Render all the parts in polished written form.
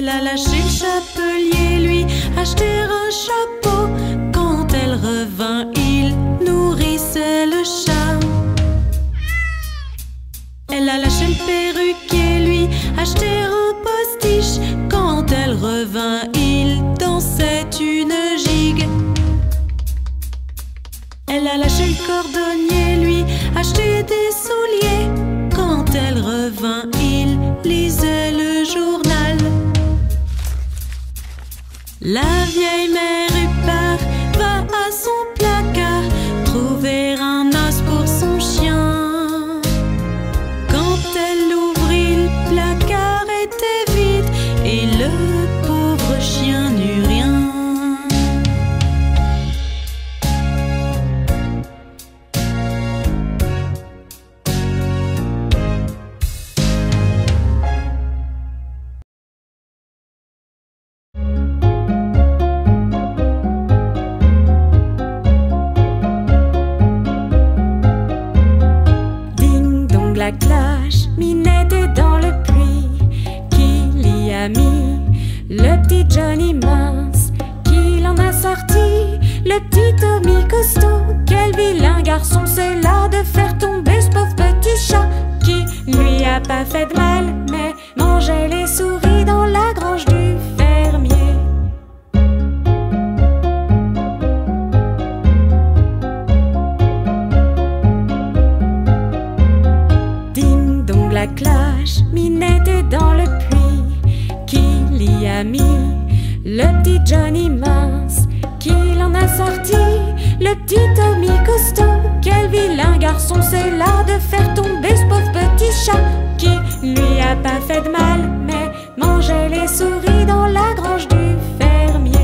Elle a lâché le chapelier, lui acheter un chapeau. Quand elle revint, il nourrissait le chat. Elle a lâché le perruquier, lui acheter un postiche. Quand elle revint, il dansait une gigue. Elle a lâché le cordonnier, lui acheter des souliers. Quand elle revint, il lisait le journal. La vieille mère Huppert va à son placard trouver un os pour son chien. Quand elle ouvrit, le placard était vide et le pauvre chien n'eut rien. La cloche, Minette est dans le puits. Qui l'y a mis? Le petit Johnny mince. Qui l'en a sorti? Le petit Tommy costaud. Quel vilain garçon c'est là de faire tomber ce pauvre petit chat. Qui lui a pas fait de mal, mais mangeait les souris dans la grange du fermier. La cloche, Minette est dans le puits. Qui l'y a mis? Le petit Johnny mince. Qui l'en a sorti? Le petit Tommy costaud. Quel vilain garçon c'est là de faire tomber ce pauvre petit chat. Qui lui a pas fait de mal, mais mangeait les souris dans la grange du fermier.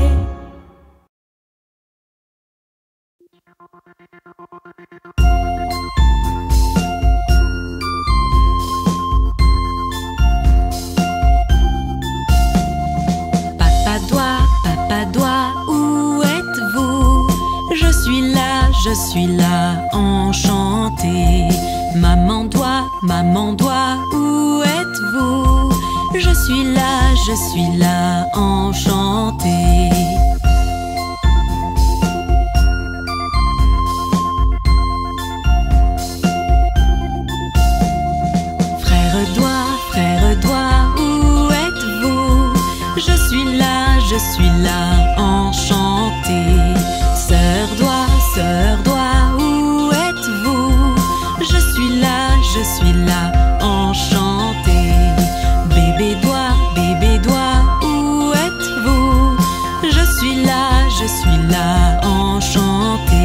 Papa doigt, où êtes-vous? Je suis là, enchanté. Maman doigt, où êtes-vous? Je suis là, enchanté. Frère doigt, où êtes-vous? Je suis là, enchanté. Sœur doigt, où êtes-vous? Je suis là, enchanté. Bébé doigt, où êtes-vous? Je suis là, enchanté.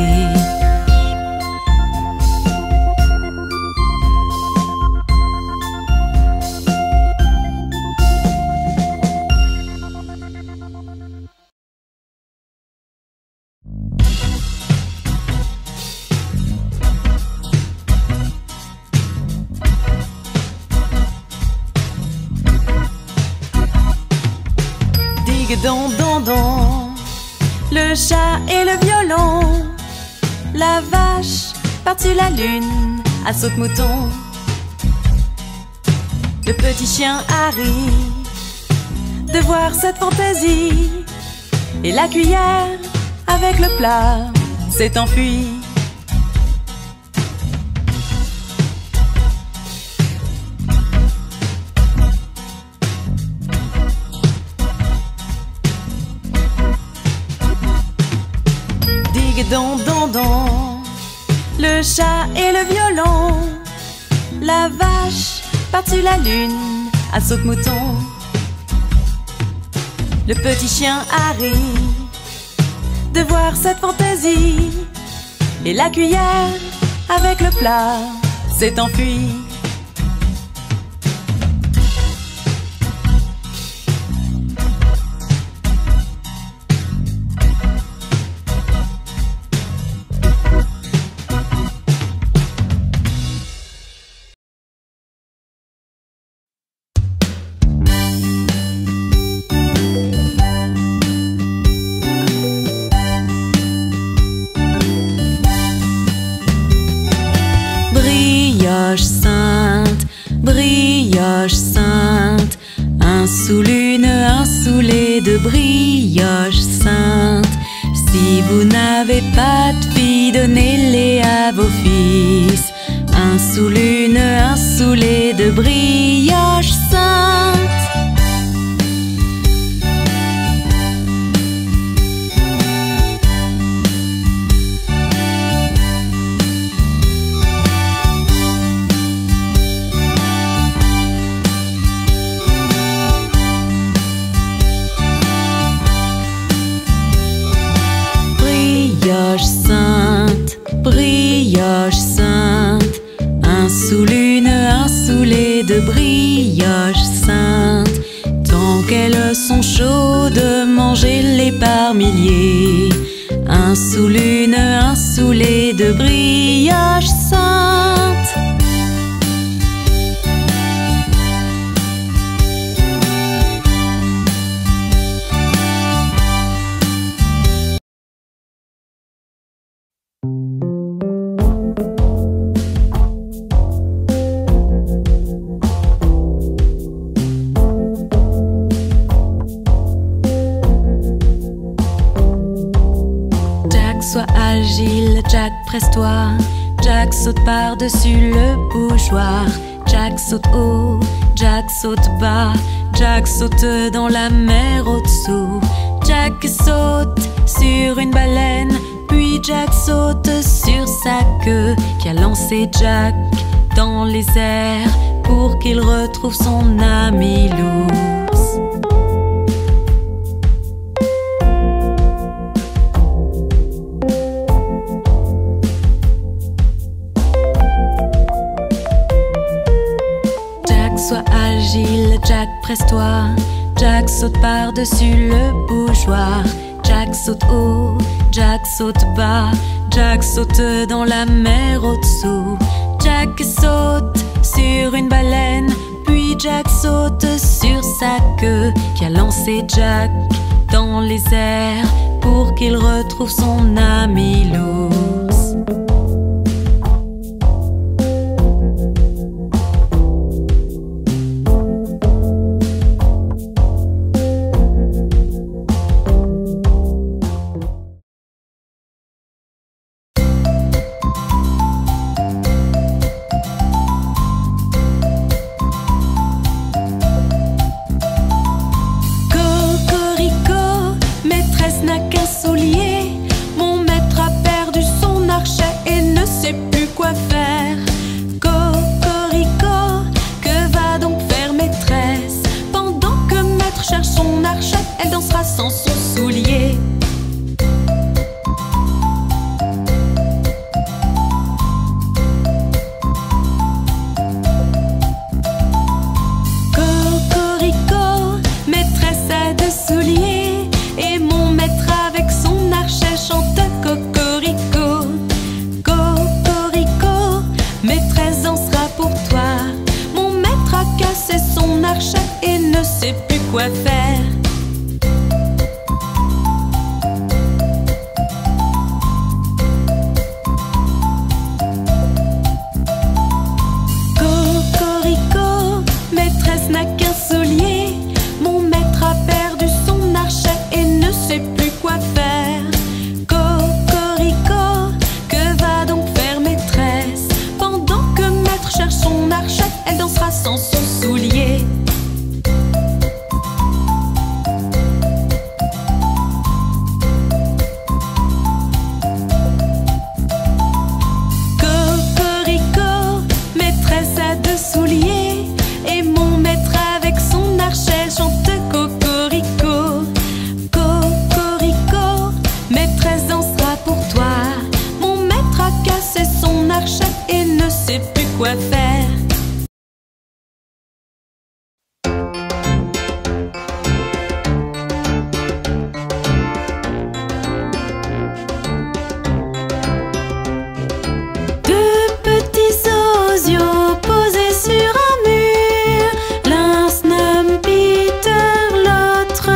Don, le chat et le violon. La vache par-dessus la lune à saute-mouton. Le petit chien Harry de voir cette fantaisie. Et la cuillère avec le plat s'est enfuie. Don, le chat et le violon. La vache par-dessus la lune à saute-mouton. Le petit chien Harry de voir cette fantaisie. Et la cuillère avec le plat s'est enfuie. Brioche saoulé de brioches saintes. Si vous n'avez pas de filles, donnez-les à vos fils. Un sous l'une, un saoulé de brioches saintes. Brioche sainte, brioche sainte, un sous l'une, un saoulé de brioche sainte. Tant qu'elles sont chaudes, mangez-les par milliers. Un sous l'une, un saoulé de brioche sainte. Sois agile, Jack, presse-toi. Jack saute par-dessus le bougeoir. Jack saute haut, Jack saute bas. Jack saute dans la mer au-dessous. Jack saute sur une baleine. Puis Jack saute sur sa queue qui a lancé Jack dans les airs pour qu'il retrouve son ami l'ours. Sois agile, Jack, presse-toi. Jack saute par-dessus le bougeoir. Jack saute haut, Jack saute bas. Jack saute dans la mer au-dessous. Jack saute sur une baleine. Puis Jack saute sur sa queue qui a lancé Jack dans les airs pour qu'il retrouve son ami l'ours. Quoi faire? Cocorico, maîtresse n'a qu'un soulier. Mon maître a perdu son archet et ne sait plus quoi faire. Cocorico, que va donc faire maîtresse? Pendant que maître cherche son archet, elle dansera sans son soulier. Et ne sait plus quoi faire. Deux petits osios posés sur un mur. L'un se nomme Peter, l'autre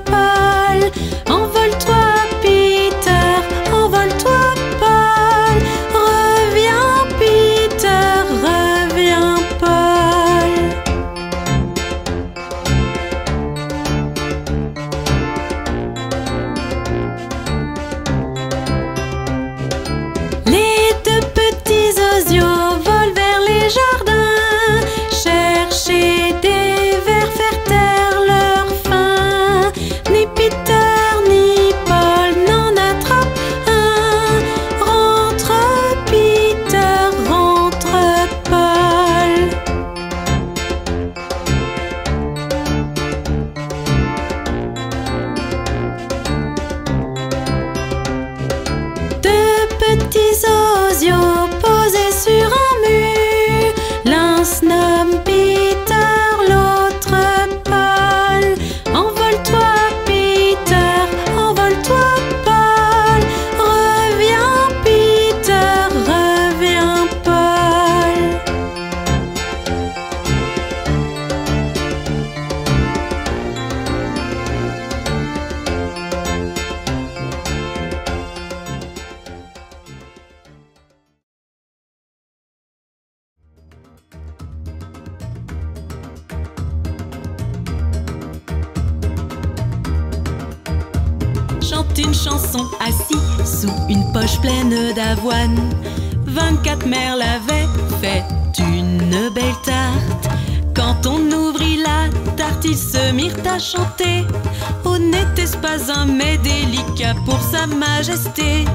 Paul. Envole-toi Peter, envole-toi Paul. Reviens Peter, reviens chante une chanson assis sous une poche pleine d'avoine. 24 merles avaient fait une belle tarte. Quand on ouvrit la tarte, ils se mirent à chanter. Oh, n'était-ce pas un mets délicat pour sa majesté?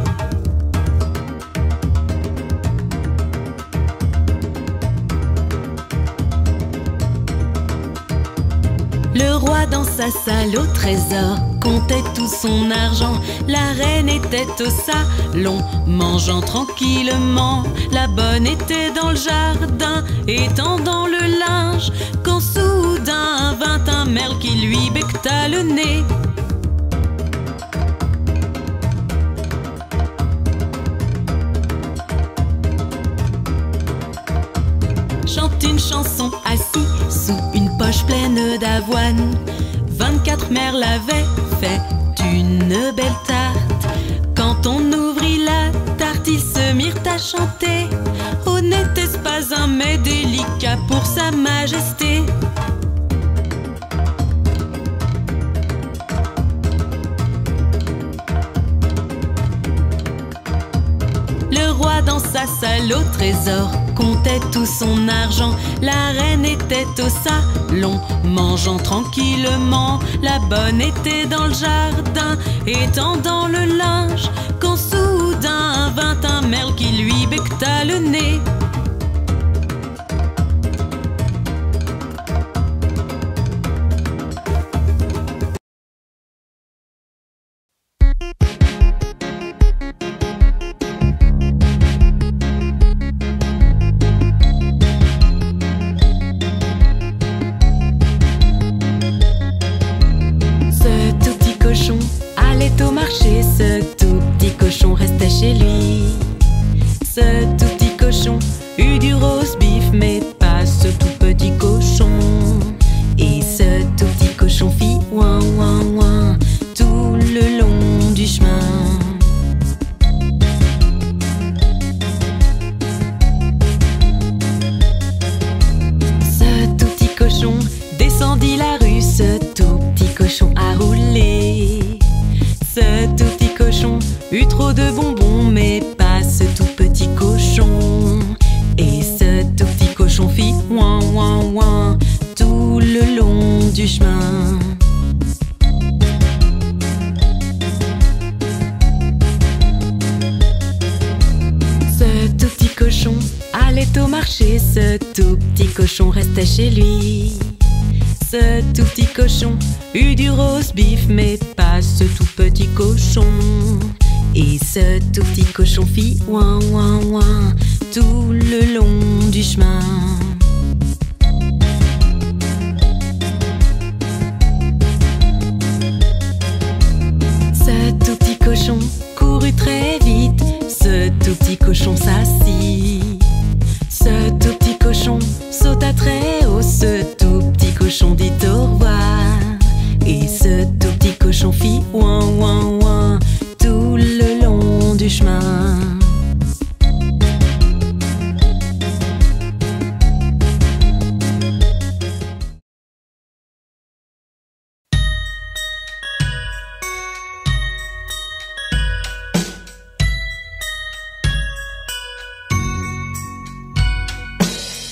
Le roi dans sa salle au trésor comptait tout son argent. La reine était au salon, mangeant tranquillement. La bonne était dans le jardin, étendant le linge, quand soudain vint un merle qui lui becqueta le nez. Chante une chanson assis sous une poche pleine d'avoine. 24 merles avaient fait une belle tarte. Quand on ouvrit la tarte, ils se mirent à chanter. Oh, n'était-ce pas un mets délicat pour sa majesté? Le roi dans sa salle au trésor comptait tout son argent. La reine était au salon, mangeant tranquillement. La bonne était dans le jardin, étendant le linge, quand soudain vint un merle qui lui becqueta le nez. Ce tout petit cochon restait chez lui. Ce tout petit cochon eut du roast beef, mais pas ce tout petit cochon. Et ce tout petit cochon fit ouin ouin ouin tout le long du chemin. Ce tout petit cochon descendit la rue, ce tout petit cochon a roulé. Ce tout petit cochon eut trop de bonbons, mais pas ce tout petit cochon. Et ce tout petit cochon fit ouin ouin ouin tout le long du chemin. Ce tout petit cochon allait au marché, ce tout petit cochon restait chez lui. Ce tout petit cochon eut du roast beef, mais pas ce tout petit cochon. Et ce tout petit cochon fit ouin ouin ouin tout le long du chemin. Ce tout petit cochon courut très vite, ce tout petit cochon s'assit. Ce tout petit cochon sauta très haut, ce tout petit cochon dit au revoir. Et ce tout petit cochon fit ouin ouin ouin tout le long du chemin.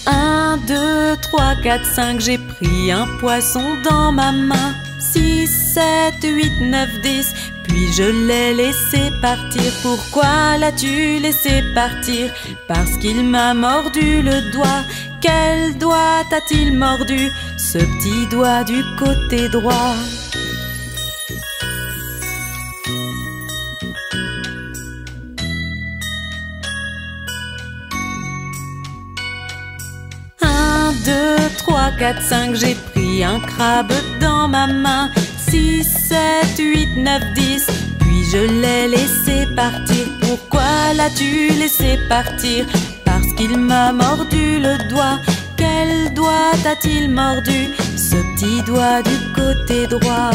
Un, 2, 3, 4, 5, j'ai pris un poisson dans ma main. 6, 7, 8, 9, 10, puis je l'ai laissé partir. Pourquoi l'as-tu laissé partir? Parce qu'il m'a mordu le doigt. Quel doigt t'a-t-il mordu? Ce petit doigt du côté droit. Un, 2, 3, 4, 5, j'ai pris un crabe dans ma main. 6, 7, 8, 9, 10, puis je l'ai laissé partir. Pourquoi l'as-tu laissé partir? Parce qu'il m'a mordu le doigt. Quel doigt t'a-t-il mordu? Ce petit doigt du côté droit.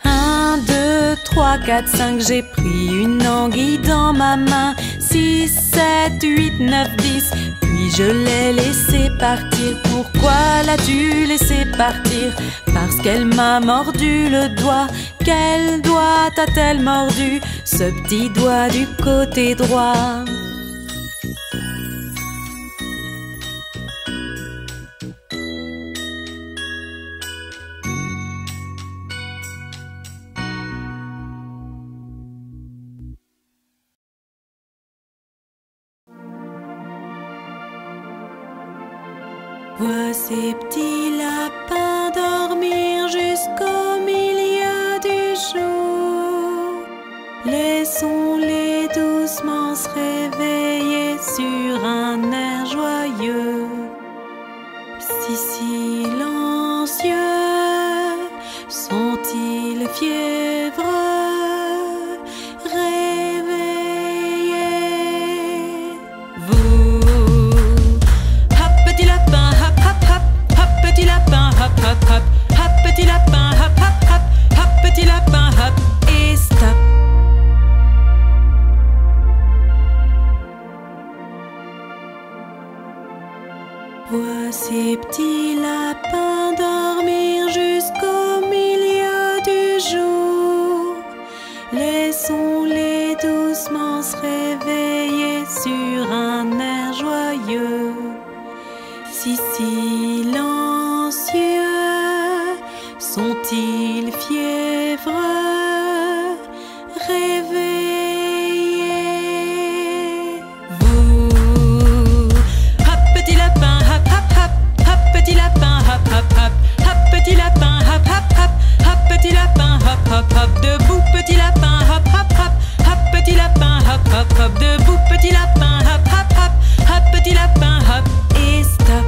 Un, 2, 3, 3, 4, 5, j'ai pris une anguille dans ma main. 6, 7, 8, 9, 10, puis je l'ai laissée partir. Pourquoi l'as-tu laissée partir? Parce qu'elle m'a mordu le doigt. Quel doigt t'a-t-elle mordu? Ce petit doigt du côté droit. Vois ces petits lapins dormir jusqu'au milieu du jour. Laissons-les doucement se réveiller sur un air joyeux. Si silencieux sont-ils fiévreux, réveillés. Vous, hop petit lapin, hop hop hop, hop petit lapin, hop hop hop, hop petit lapin, hop hop hop, hop petit lapin, hop et stop. Vois ces petits lapins dormir jusqu'au milieu du jour. Laissons-les doucement se réveiller sur un air joyeux. Si silencieux sont-ils fiévreux, réveillés. Vous, hop petit lapin, hop hop hop, hop petit lapin, hop hop hop, hop petit lapin, hop hop hop, hop petit lapin, hop hop hop, debout petit lapin, hop hop hop, hop petit lapin, hop hop hop, debout petit lapin, hop hop hop, hop petit lapin, hop et stop.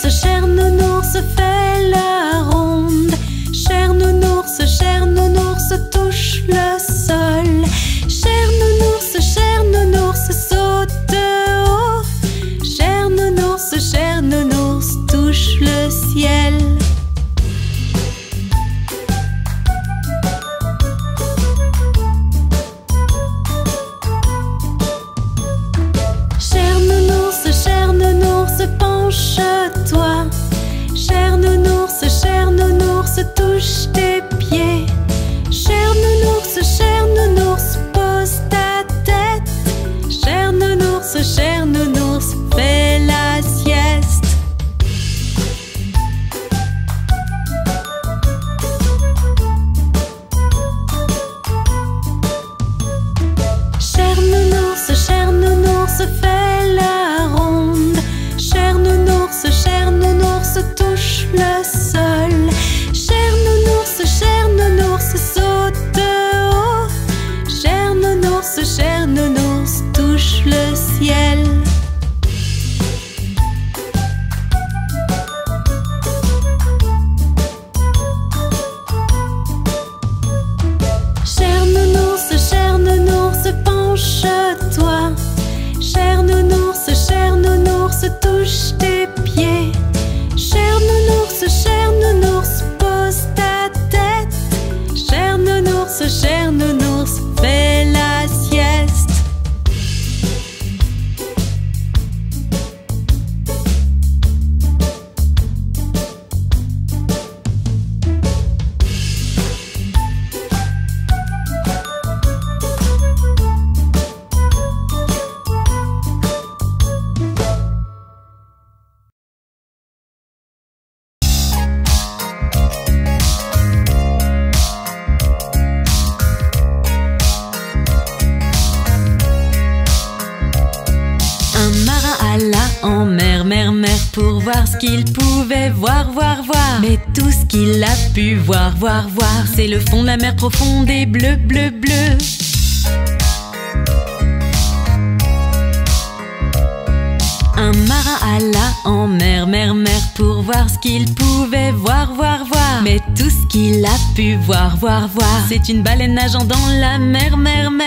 Cher nounours, fais la ronde. Cher nounours, touche le sol. Cher nounours, saute haut. Cher nounours, touche le ciel. Cher nounours, penche-toi. Cher nounours, touche tes pieds. Cher nounours, pose ta tête. Cher nounours, fais la sieste. Cher nounours, fais la ronde. Cher nounours, touche le sol. Cher nounours, saute haut. Cher nounours, touche le ciel. Cher nounours, penche-toi. Cher nounours, touche tes pieds. Cher nounours, pose ta tête. Cher nounours, fais la sieste. En mer, pour voir ce qu'il pouvait voir. Mais tout ce qu'il a pu voir, c'est le fond de la mer profonde et bleu. Un alla en mer, mer, mer pour voir ce qu'il pouvait voir, voir, voir. Mais tout ce qu'il a pu voir, voir, voir, c'est une baleine nageant dans la mer, mer, mer.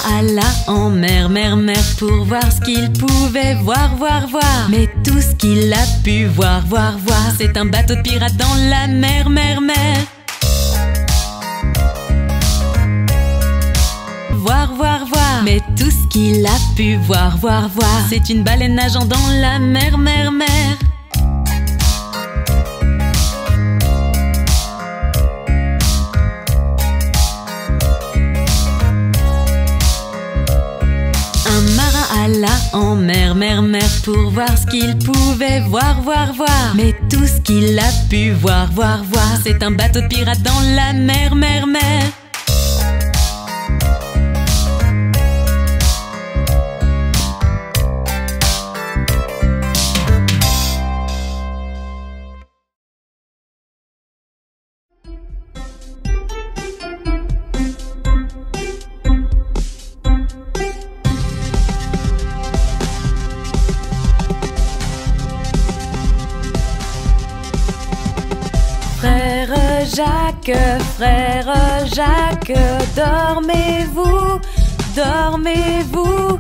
Alla en mer, mer, mer pour voir ce qu'il pouvait voir, voir, voir. Mais tout ce qu'il a pu voir, voir, voir, c'est un bateau de pirate dans la mer, mer, mer. Voir, voir, voir. Mais tout ce qu'il a pu voir, voir, voir, c'est une baleine nageant dans la mer, mer, mer. Alla en mer, mer, mer pour voir ce qu'il pouvait voir, voir, voir. Mais tout ce qu'il a pu voir, voir, voir, c'est un bateau de pirate dans la mer, mer, mer. Frère Jacques, dormez-vous, dormez-vous.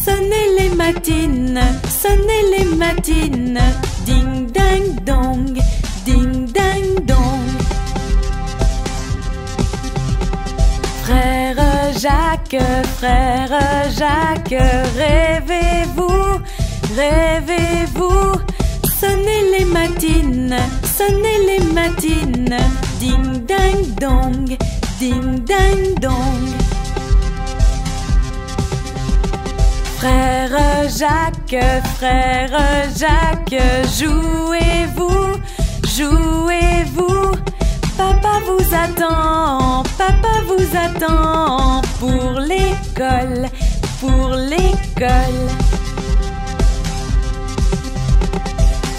Sonnez les matines, sonnez les matines. Ding dang dong, ding dang dong. Frère Jacques, rêvez-vous, rêvez-vous. Sonnez les matines, sonnez les matines. Ding dang dong, ding dang dong. Frère Jacques, jouez-vous, jouez-vous. Papa vous attend pour l'école, pour l'école.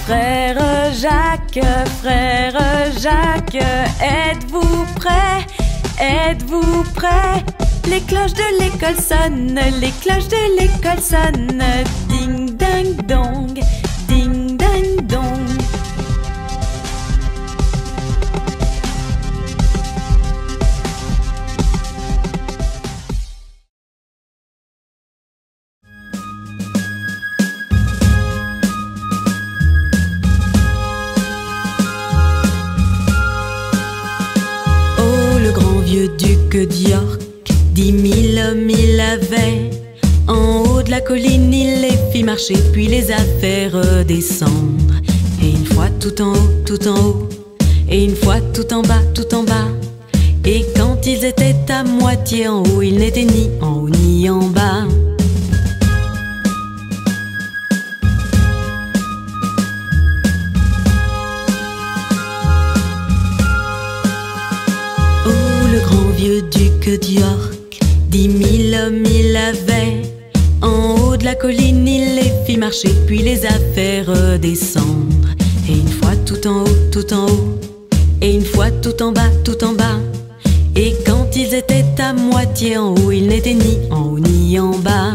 Frère Jacques, êtes-vous prêt? Êtes-vous prêt? Les cloches de l'école sonnent, les cloches de l'école sonnent. Ding dang dong, ding dang dong. Duc d'York, 10 000 hommes il avait. En haut de la colline, il les fit marcher, puis les a fait redescendre. Et une fois tout en haut, tout en haut, et une fois tout en bas, tout en bas. Et quand ils étaient à moitié en haut, ils n'étaient ni en haut ni en bas. Vieux duc d'York, 10 000 hommes il avait. En haut de la colline, il les fit marcher, puis les a fait redescendre. Et une fois tout en haut, tout en haut, et une fois tout en bas, tout en bas. Et quand ils étaient à moitié en haut, ils n'étaient ni en haut ni en bas.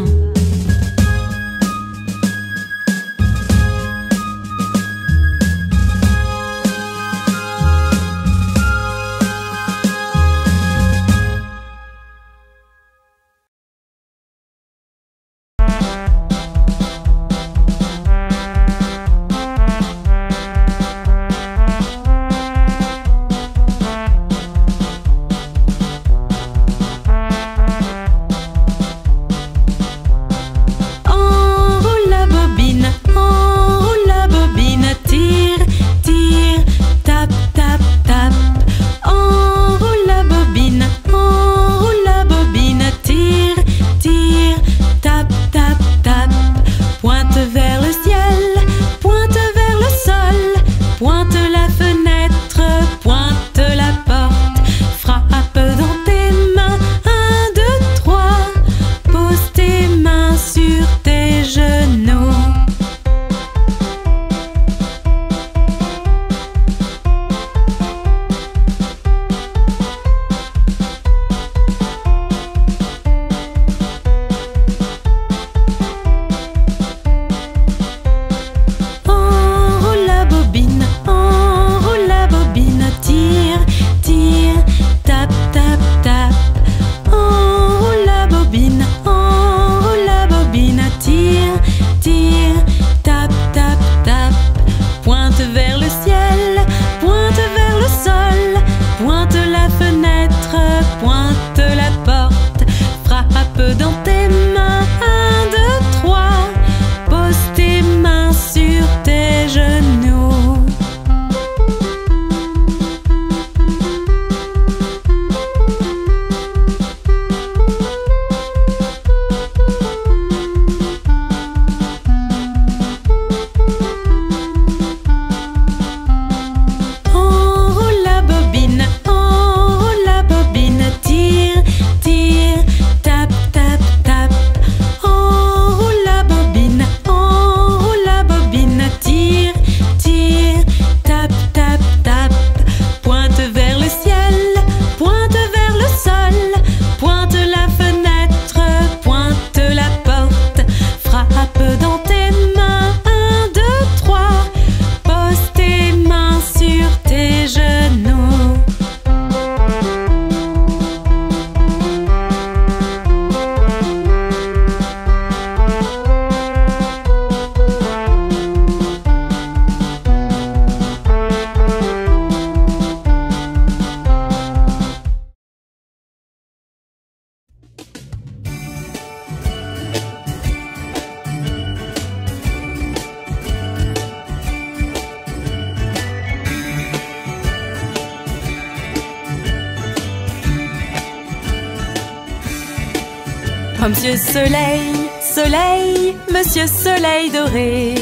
Oh monsieur soleil, soleil, monsieur soleil doré,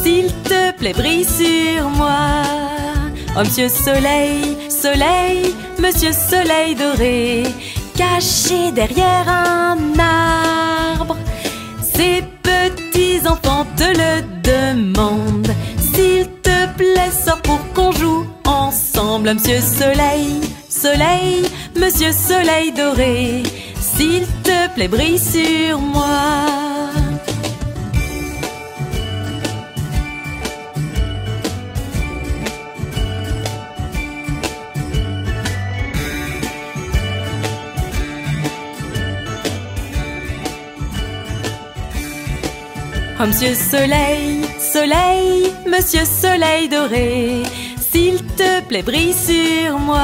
s'il te plaît brille sur moi. Oh monsieur soleil, soleil, monsieur soleil doré, caché derrière un arbre, ces petits enfants te le demandent. S'il te plaît, sors pour qu'on joue ensemble. Monsieur soleil, soleil, monsieur soleil doré, s'il te plaît brille sur moi. Oh monsieur soleil, soleil, monsieur soleil doré, s'il te plaît brille sur moi.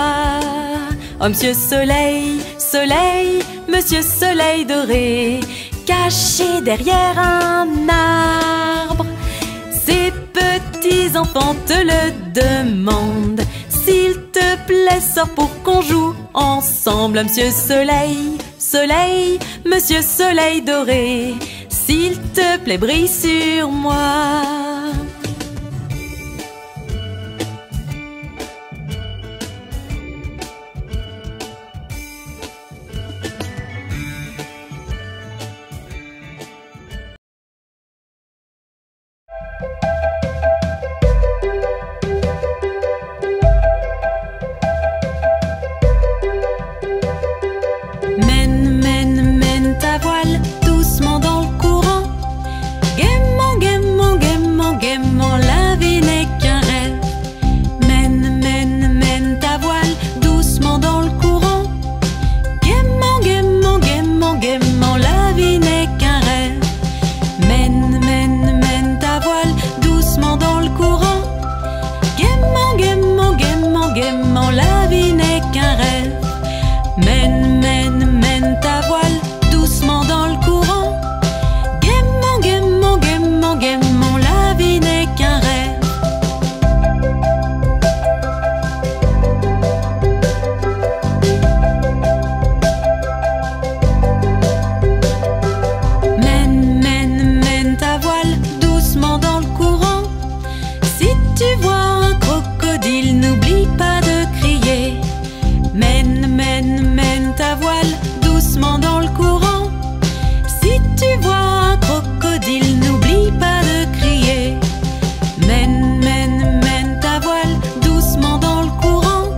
Oh monsieur soleil, soleil, monsieur soleil doré, caché derrière un arbre, ces petits enfants te le demandent. S'il te plaît, sors pour qu'on joue ensemble. Monsieur soleil, soleil, monsieur soleil doré, s'il te plaît brille sur moi. Mène, mène, mène ta voile doucement dans le courant. Gaiement, gaiement, gaiement, gaiement, la vie n'est qu'un rêve. Mène, mène, mène ta voile doucement dans le courant. Gaiement, gaiement, gaiement, gaiement, la vie n'est qu'un rêve. Mène, mène, mène ta voile doucement dans le courant. Gaiement, gaiement, gaiement, gaiement, la vie n'est qu'un rêve. Mène, mène, mène ta voile doucement dans le courant. Gaiement, gaiement, gaiement, gaiement, la vie n'est qu'un rêve. Mène, mène, mène ta voile doucement dans le courant. Si tu vois un crocodile, n'oublie pas de crier. Mène, mène, mène ta voile doucement dans le courant. Si tu vois un crocodile, n'oublie pas de crier. Mène, mène, mène ta voile doucement dans le courant.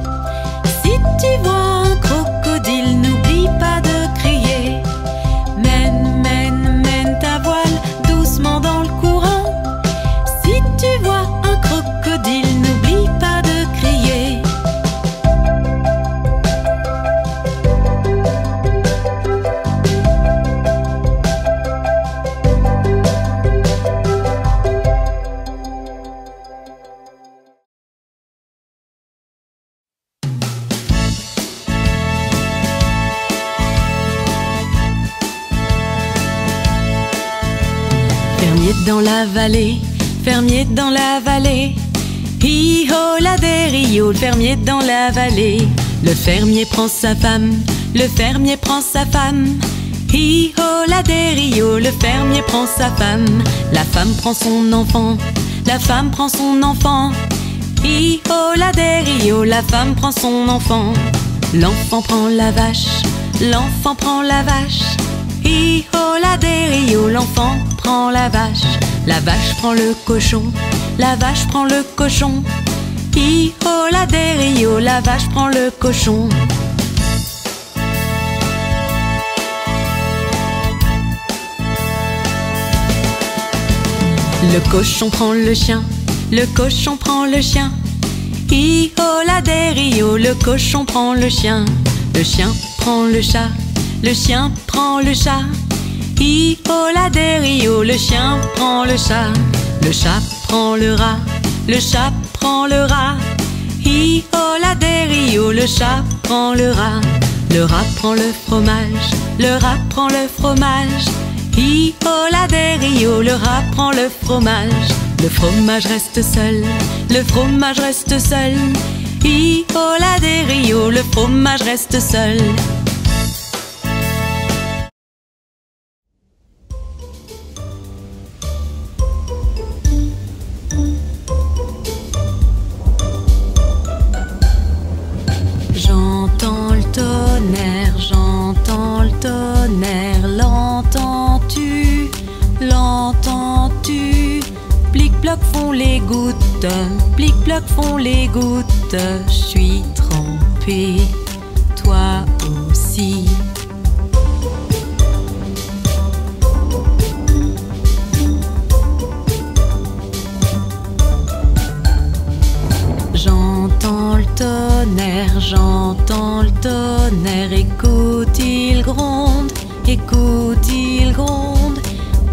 Si tu vois un crocodile, n'oublie pas de crier. Mène, mène, mène ta voile doucement dans le courant. Si tu vois un crocodile, n'oublie pas de crier. Fermier dans la vallée, fermier dans la vallée. Hi-ho la des Rio, le fermier dans la vallée. Le fermier prend sa femme, le fermier prend sa femme. Hi-ho la des Rio, le fermier prend sa femme. La femme prend son enfant, la femme prend son enfant. Hi-ho la des Rio, la femme prend son enfant. L'enfant prend la vache, l'enfant prend la vache. Hi-ho la des Rio, l'enfant prend la vache. La vache prend le cochon, la vache prend le cochon. Hi-ho la des Rio, la vache prend le cochon. Le cochon prend le chien, le cochon prend le chien. Hi-ho la des Rio, le cochon prend le chien. Le chien prend le chat, le chien prend le chat. Hi-ho la des Rio, le chien prend le chat. Le chat prend le rat, le chat prend le rat. Hi-ho la des Rio, le chat prend le rat. Le rat prend le fromage, le rat prend le fromage. Hi-ho la des Rio, le rat prend le fromage. Le fromage reste seul, le fromage reste seul. Hi-ho la des Rio, le fromage reste seul. tu? Plic-ploc font les gouttes, plic-ploc font les gouttes. Je suis trempée, toi aussi. J'entends le tonnerre, écoute, il gronde,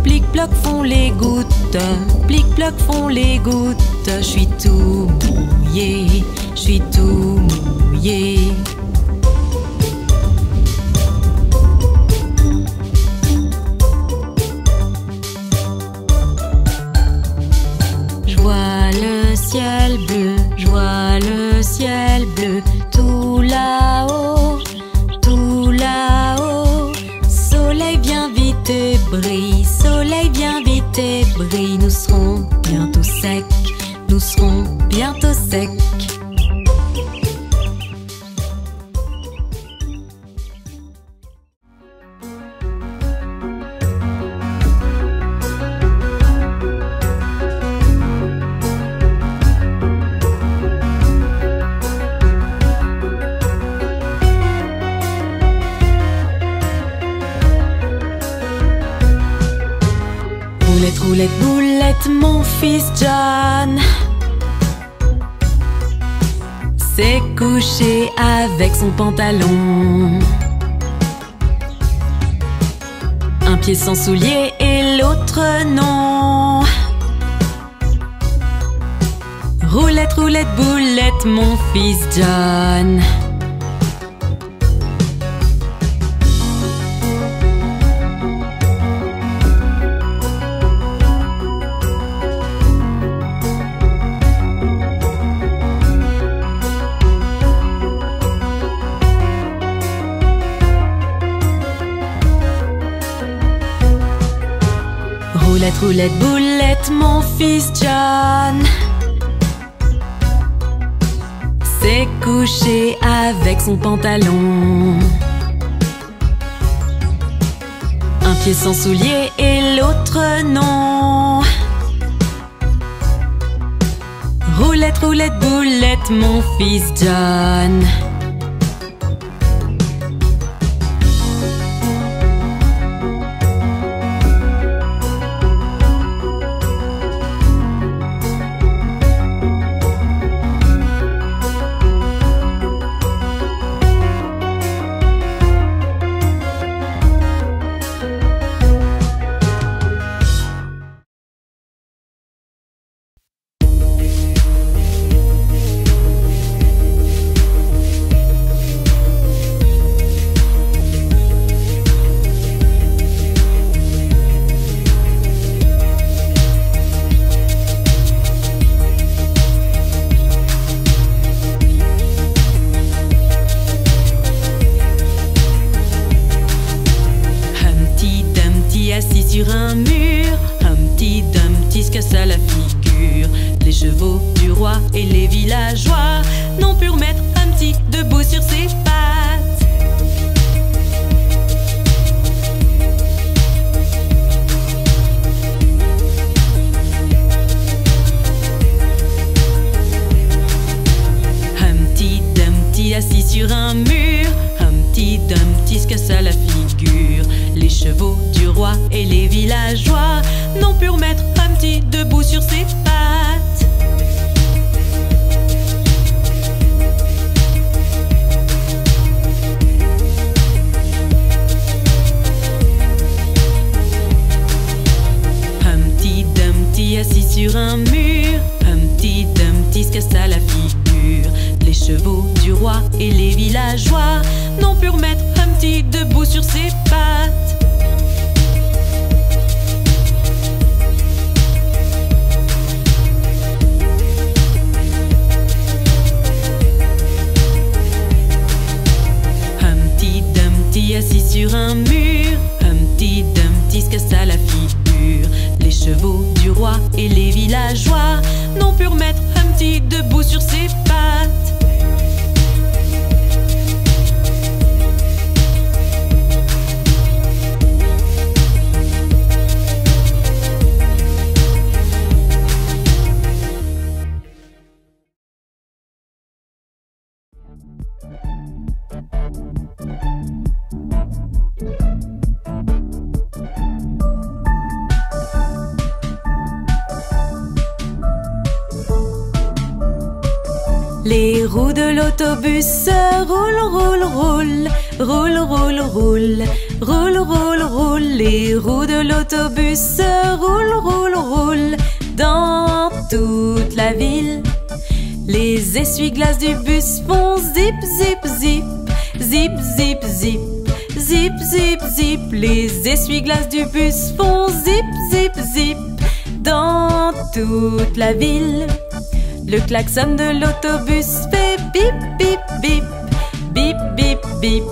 Plic-ploc font les gouttes, plic-ploc font les gouttes. Je suis tout mouillé, je suis tout mouillé. Je vois le ciel bleu, je vois le ciel bleu, tout là-haut, tout là-haut. Soleil viens vite et brille, soleil viens vite et brille. Nous serons bientôt secs, nous serons bientôt secs. Roulette, roulette, boulette, mon fils John s'est couché avec son pantalon. Un pied sans soulier et l'autre non. Roulette, roulette, boulette, mon fils John. Roulette, roulette, boulette, mon fils John s'est couché avec son pantalon. Un pied sans soulier et l'autre non. Roulette, roulette, boulette, mon fils John. Sur un mur, Humpty Dumpty se cassa la figure. Les chevaux du roi et les villageois n'ont pu remettre Humpty debout sur ses pattes. Humpty Dumpty assis sur un mur, Humpty Dumpty se cassa la figure. Les chevaux du roi et les villageois n'ont pu remettre Humpty debout sur ses pattes. Humpty Dumpty assis sur un mur, Humpty Dumpty se cassa la figure. Les chevaux du roi et les villageois n'ont pu remettre Humpty debout sur ses pattes. Humpty Dumpty assis sur un mur, Humpty Dumpty se cassa la figure. Les chevaux du roi et les villageois n'ont pu remettre Humpty debout sur ses pattes. Les roues de l'autobus roulent, roulent, roulent, roulent, roulent, roulent, roulent, roulent, roulent. Les roues de l'autobus roulent, roulent, roulent dans toute la ville. Les essuie-glaces du bus font zip, zip, zip, zip, zip, zip, zip, zip, zip. Les essuie-glaces du bus font zip, zip, zip dans toute la ville. Le klaxon de l'autobus fait bip, bip, bip, bip, bip, bip,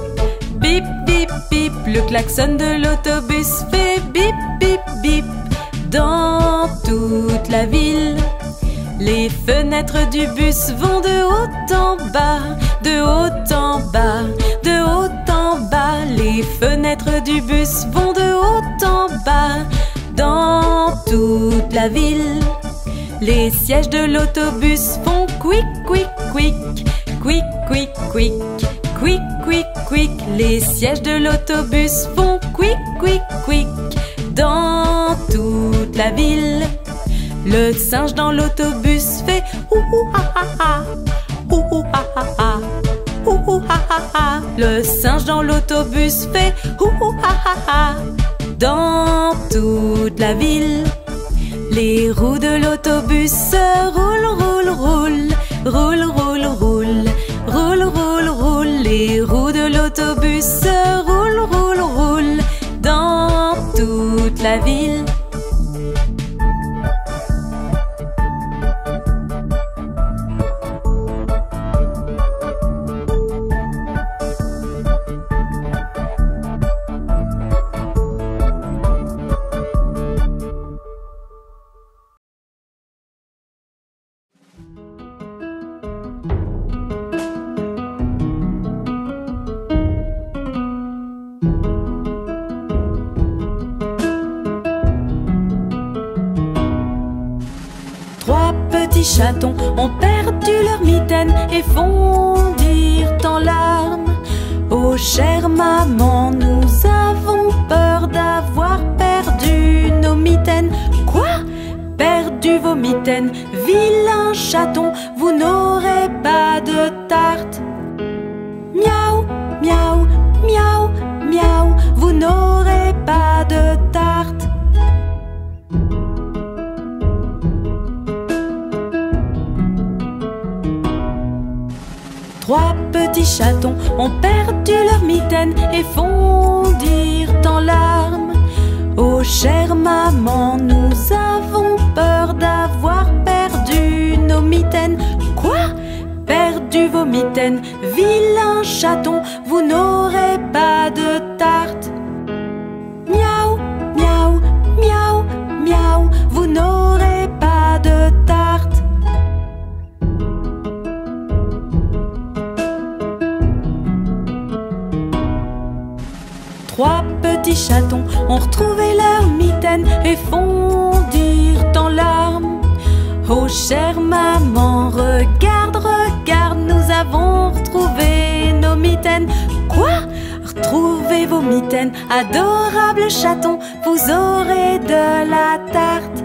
bip, bip, bip. Le klaxon de l'autobus fait bip, bip, bip dans toute la ville. Les fenêtres du bus vont de haut en bas, de haut en bas, de haut en bas. Les fenêtres du bus vont de haut en bas dans toute la ville. Les sièges de l'autobus font quick, quick, quick, quick, quick, quick, quick, quick, quick. Les sièges de l'autobus font quick, quick, quick dans toute la ville. Le singe dans l'autobus fait ouhou ha ha ha, ouhou ha ha ha, ouhou ha ha ha. Le singe dans l'autobus fait ouhou ha ha ha dans toute la ville. Les roues de l'autobus roulent, roulent, roulent, roulent, roulent, roulent, roulent, roulent, roulent. Les roues de l'autobus roulent, roulent, roulent dans toute la ville. Chatons ont perdu leur mitaine et fondirent en larmes. Oh chère maman, nous avons peur d'avoir perdu nos mitaines. Quoi? Perdu vos mitaines? Vilain chaton, vous n'aurez pas de tarte. Miaou, miaou, miaou, miaou, vous n'aurez pas de tarte. Trois petits chatons ont perdu leur mitaine et fondirent en larmes. Oh chère maman, nous avons peur d'avoir perdu nos mitaines. Quoi? Perdu vos mitaines? Vilain chaton, vous n'aurez pas de tarte. Miaou, miaou, miaou, miaou, vous n'aurez pas de tarte. Trois petits chatons ont retrouvé leur mitaine et fondirent en larmes. Oh chère maman, regarde, regarde, nous avons retrouvé nos mitaines. Quoi? Retrouvez vos mitaines, adorables chatons, vous aurez de la tarte.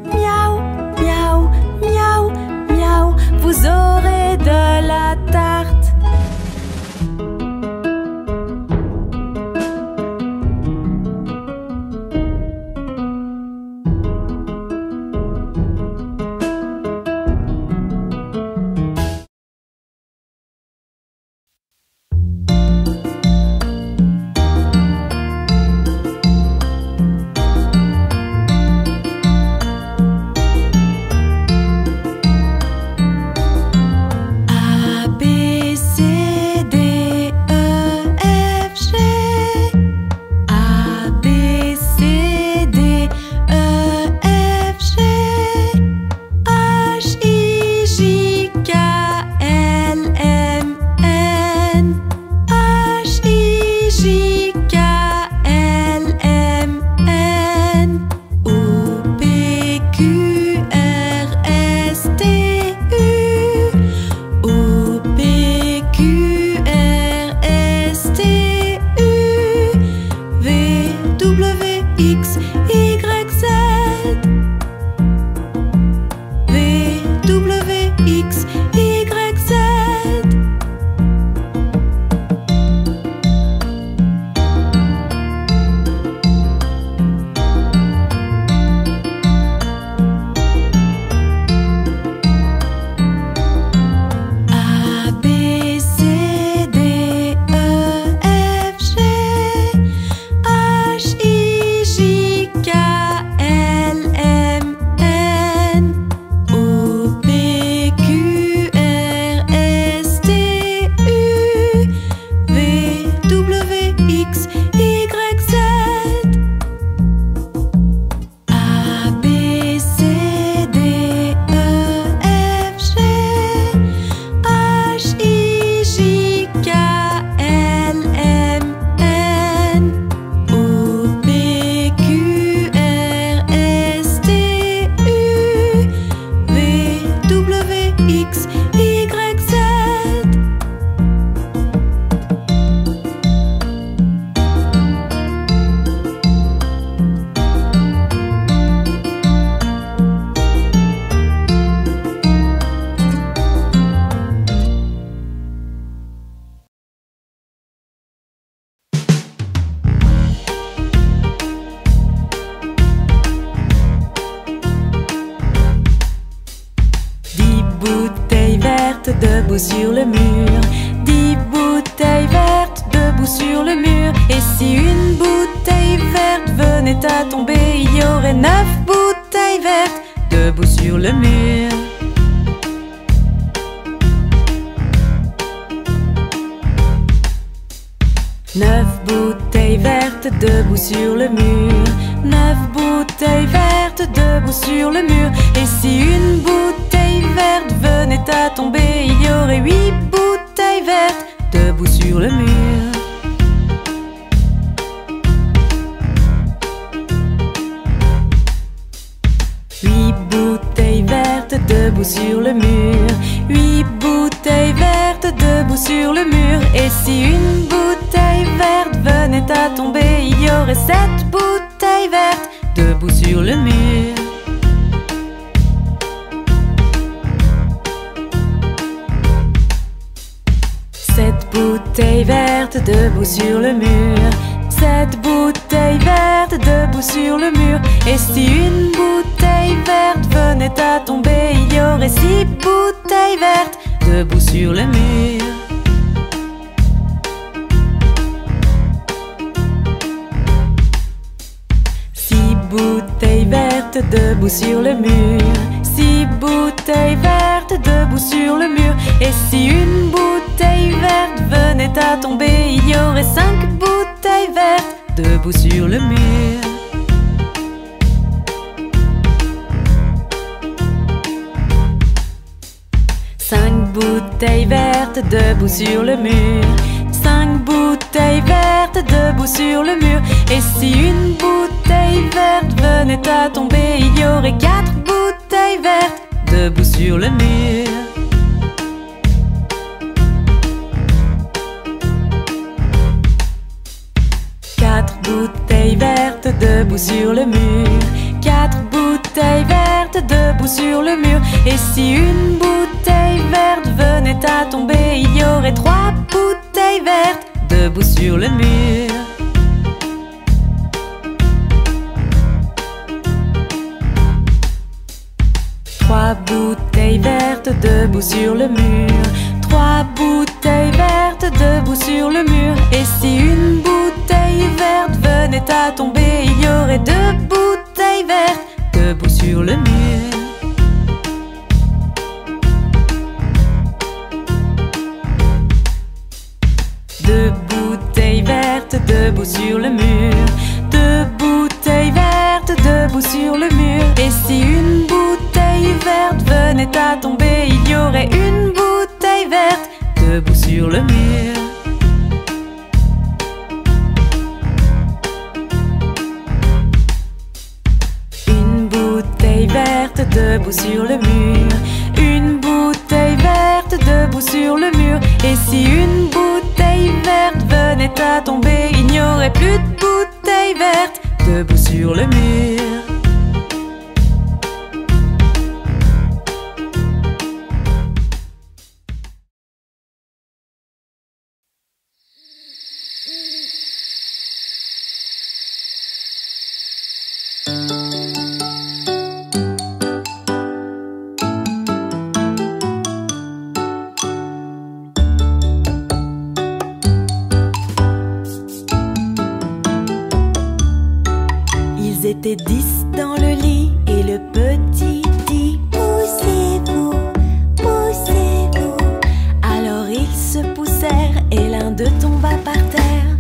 Miaou, miaou, miaou, miaou, vous aurez de la tarte. debout sur le mur. 10 bouteilles vertes debout sur le mur. Et si une bouteille verte venait à tomber, il y aurait 9 bouteilles vertes debout sur le mur. Neuf bouteilles vertes debout sur le mur. 9 bouteilles vertes debout sur le mur. Et si une bouteille verte venait à tomber, il y aurait 8 bouteilles vertes debout sur le mur. Huit bouteilles vertes debout sur le mur. 8 bouteilles vertes debout sur le mur. Et si une bouteille verte venait à tomber, il y aurait 7 bouteilles vertes debout sur le mur. Sept bouteilles vertes debout sur le mur. 7 bouteilles vertes debout sur le mur. Et si une bouteille verte venait à tomber, il y aurait 6 bouteilles vertes debout sur le mur. 6 bouteilles vertes debout sur le mur. 6 bouteilles vertes debout sur le mur. Et si une bouteille verte venait à tomber, il y aurait 5 bouteilles vertes debout sur le mur. 5 bouteilles vertes debout sur le mur. 5 bouteilles vertes debout sur le mur. Et si une bouteille verte venait à tomber, il y aurait 4 bouteilles vertes debout sur le mur. 4 bouteilles vertes debout sur le mur. 4 bouteilles vertes debout sur le mur. Et si une bouteille verte venait à tomber, il y aurait 3 bouteilles vertes debout sur le mur. 3 bouteilles vertes debout sur le mur. 3 bouteilles vertes debout sur le mur. Et si une bouteille verte venait à tomber, il y aurait 2 bouteilles vertes debout sur le mur. 2 bouteilles vertes debout sur le mur. 2 bouteilles vertes debout sur le mur. Et si une bouteille verte venait à tomber, il y aurait 1 bouteille verte debout sur le mur. 1 bouteille verte debout sur le mur. 1 bouteille verte debout sur le mur. Et si une bouteille verte venait à tomber, il n'y aurait plus de bouteille verte debout sur le mur. Ils étaient 10 dans le lit et le petit dit: poussez-vous, poussez-vous. Alors ils se poussèrent et l'un d'eux tomba par terre.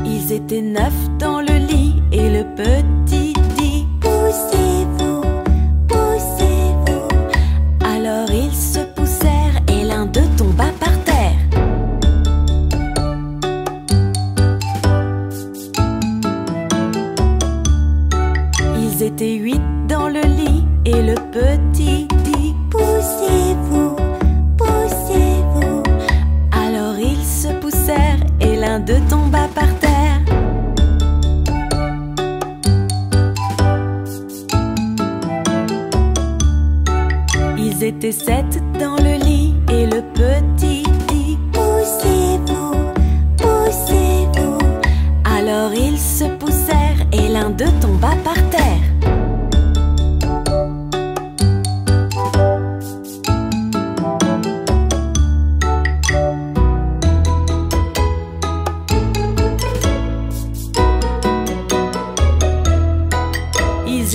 Ils étaient 9 dans le lit et le petit dit: poussez-vous, poussez-vous. Alors ils se poussèrent et l'un d'eux tomba par terre. Ils étaient 8 dans le lit et le petit dit: poussez-vous, poussez-vous. Alors ils se poussèrent et l'un d'eux tomba par terre. Ils étaient 7 dans le lit et le petit dit: poussez-vous, poussez-vous. Alors ils se poussèrent et l'un d'eux tomba par terre.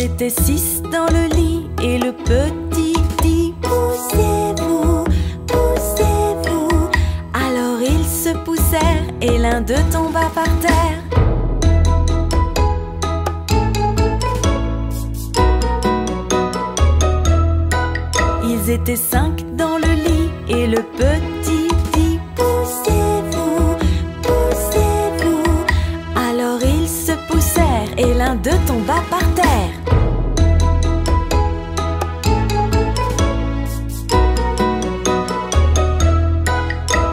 étaient 6 dans le lit et le petit dit poussez-vous, poussez-vous. Alors ils se poussèrent et l'un d'eux tomba par terre. Ils étaient 5 dans le lit et le petit dit poussez-vous, poussez-vous. Alors ils se poussèrent et l'un d'eux tomba par terre.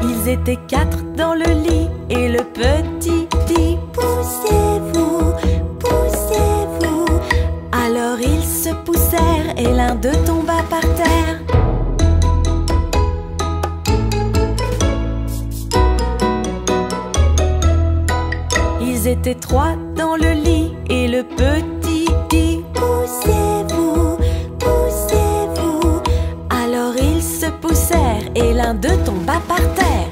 Ils étaient 4 dans le lit et le petit dit poussez-vous, poussez-vous. Alors ils se poussèrent et l'un d'eux tomba par terre. Ils étaient 3 dans le lit et le petit dit poussez-vous, poussez-vous. Alors ils se poussèrent et l'un d'eux tomba par terre.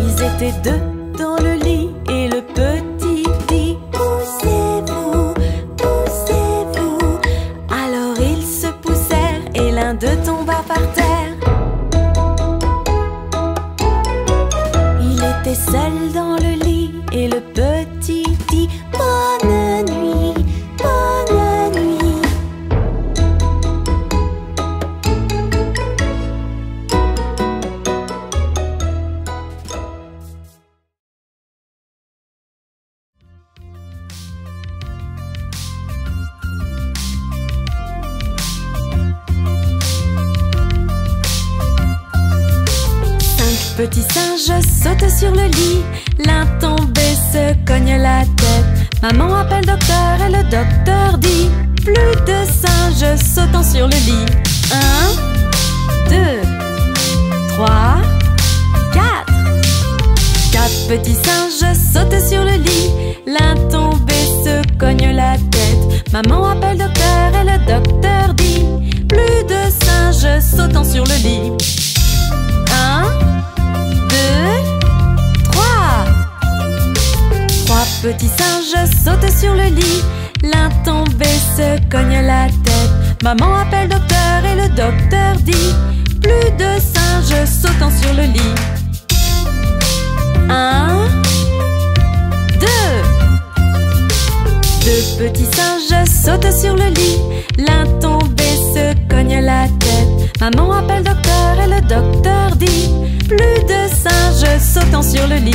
Ils étaient 2 dans le lit et le petit dit poussez-vous, poussez-vous. Alors ils se poussèrent et l'un d'eux tomba par terre. Il était seul dans le lit et le petit dit bonne nuit, bonne nuit. Petits singes sautent sur le lit, l'un tombé se cogne la tête. Maman appelle docteur et le docteur dit plus de singes sautant sur le lit. 1, 2, 3, 4. 4 petits singes sautent sur le lit, l'un tombé se cogne la tête. Maman appelle docteur et le docteur dit plus de singes sautant sur le lit. 1, 2, 3. 3 petits singes sautent sur le lit, l'un tombé se cogne la tête. Maman appelle docteur et le docteur dit plus de singes sautant sur le lit. 1, 2. 2 petits singes sautent sur le lit, l'un tombé se cogne la tête. Maman appelle docteur et le docteur dit plus de singes sautant sur le lit.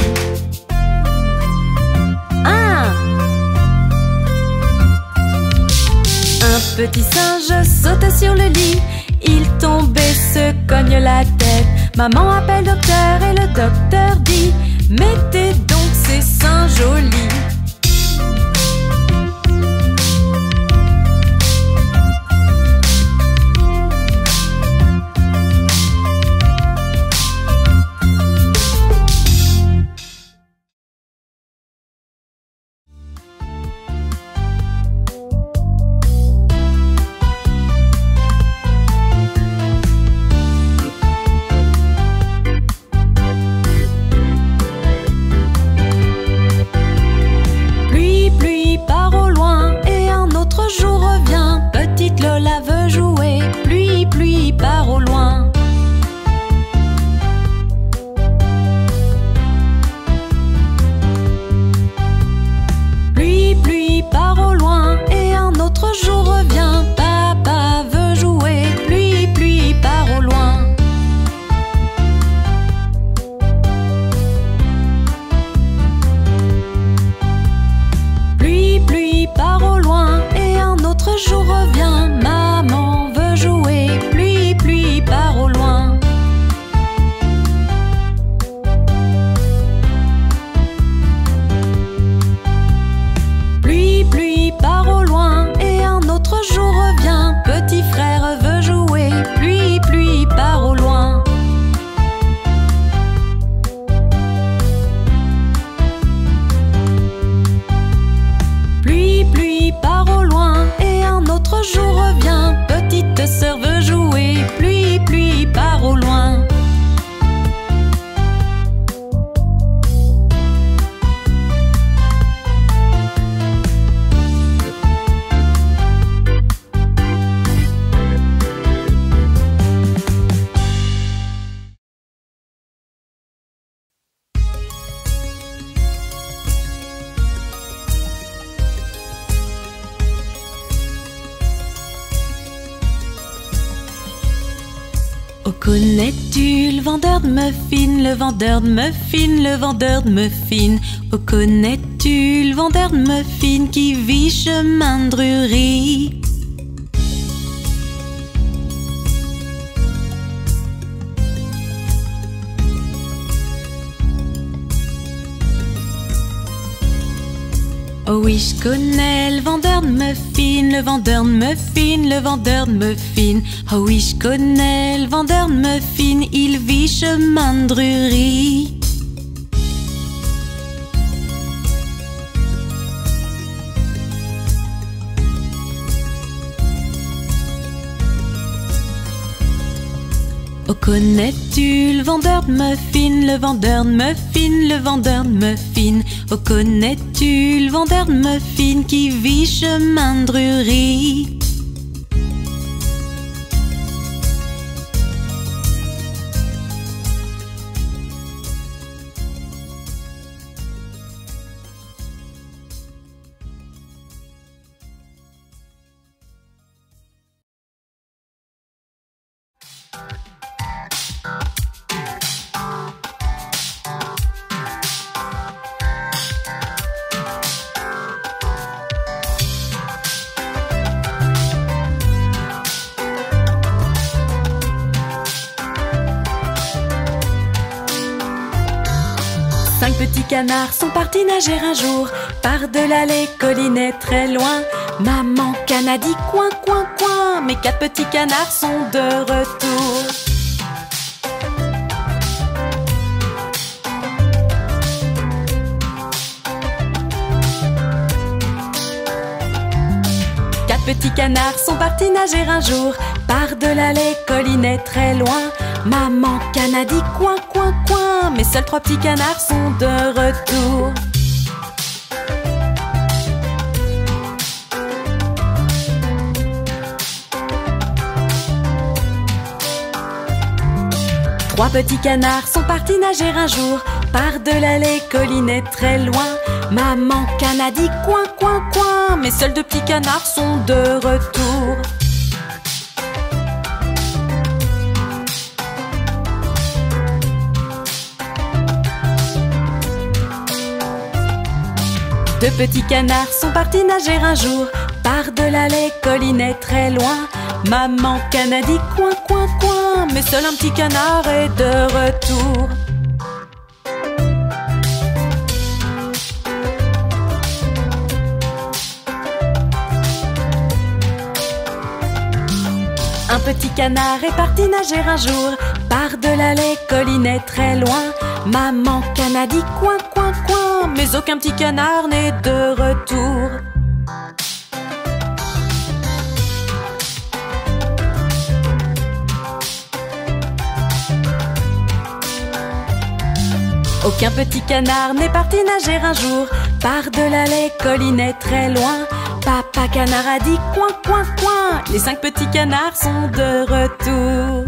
1. Un petit singe saute sur le lit, il tombe et se cogne la tête. Maman appelle docteur et le docteur dit mettez donc ces singes au lit. connais-tu le vendeur de muffins, le vendeur de muffins, le vendeur de muffins? Oh, connais-tu le vendeur de muffins qui vit chemin de Drury? Oh oui, je connais le vendeur de muffins, le vendeur de muffins, le vendeur de muffins. Oh oui, je connais le vendeur de muffins, il vit chemin de Drury. Oh, connais-tu le vendeur de muffins, le vendeur de muffins, le vendeur de muffins? Oh, connais-tu le vendeur de muffins qui vit chemin de Drury? Cinq petits canards sont partis nager un jour par-delà les collines très loin. Maman canne a dit coin, coin, coin, mais quatre petits canards sont de retour. Quatre petits canards sont partis nager un jour par-delà les collines très loin. Maman canne a dit coin, coin, coin, mais seuls trois petits canards sont de retour. Trois petits canards sont partis nager un jour par-delà les collines très loin. Maman canne a dit coin, coin, coin, mais seuls deux petits canards sont de retour. Deux petits canards sont partis nager un jour par-delà les collines très loin. Maman canne a dit coin, coin, coin, mais seul un petit canard est de retour. Un petit canard est parti nager un jour par-delà les collines très loin. Maman canne a dit coin, coin, coin, mais aucun petit canard n'est de retour. Aucun petit canard n'est parti nager un jour par-delà les collines très loin. Papa canard a dit coin, coin, coin, les cinq petits canards sont de retour.